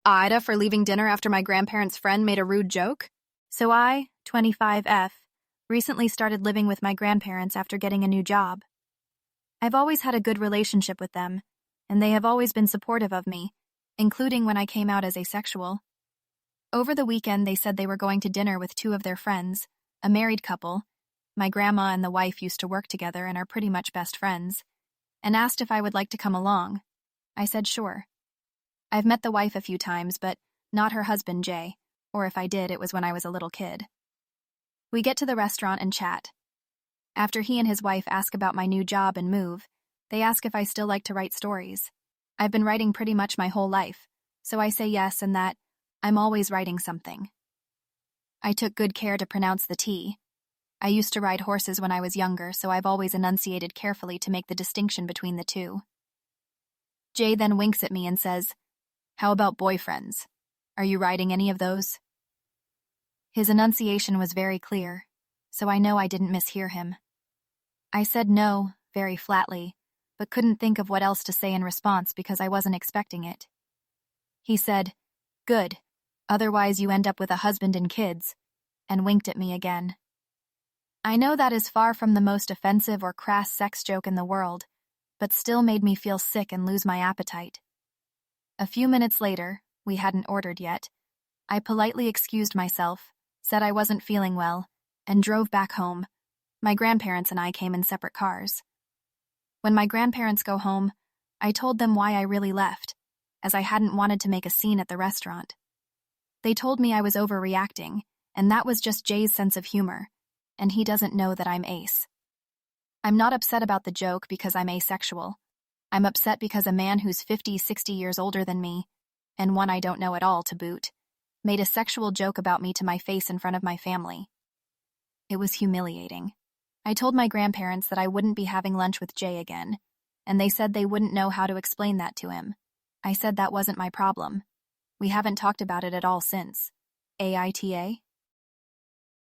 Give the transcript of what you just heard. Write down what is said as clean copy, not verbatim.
AITA for leaving dinner after my grandparents' friend made a rude joke? So I, 25F, recently started living with my grandparents after getting a new job. I've always had a good relationship with them, and they have always been supportive of me, including when I came out as asexual. Over the weekend, they said they were going to dinner with two of their friends, a married couple. My grandma and the wife used to work together and are pretty much best friends, and asked if I would like to come along. I said sure. I've met the wife a few times, but not her husband, Jay, or if I did, it was when I was a little kid. We get to the restaurant and chat. After he and his wife ask about my new job and move, they ask if I still like to write stories. I've been writing pretty much my whole life, so I say yes and that I'm always writing something. I took good care to pronounce the T. I used to ride horses when I was younger, so I've always enunciated carefully to make the distinction between the two. Jay then winks at me and says, "How about boyfriends? Are you riding any of those?" His enunciation was very clear, so I know I didn't mishear him. I said no, very flatly, but couldn't think of what else to say in response because I wasn't expecting it. He said, "Good, otherwise you end up with a husband and kids," and winked at me again. I know that is far from the most offensive or crass sex joke in the world, but still made me feel sick and lose my appetite. A few minutes later, we hadn't ordered yet, I politely excused myself, said I wasn't feeling well, and drove back home. My grandparents and I came in separate cars. When my grandparents go home, I told them why I really left, as I hadn't wanted to make a scene at the restaurant. They told me I was overreacting, and that was just Jay's sense of humor, and he doesn't know that I'm ace. I'm not upset about the joke because I'm asexual. I'm upset because a man who's 50, 60 years older than me, and one I don't know at all to boot, made a sexual joke about me to my face in front of my family. It was humiliating. I told my grandparents that I wouldn't be having lunch with Jay again, and they said they wouldn't know how to explain that to him. I said that wasn't my problem. We haven't talked about it at all since. AITA?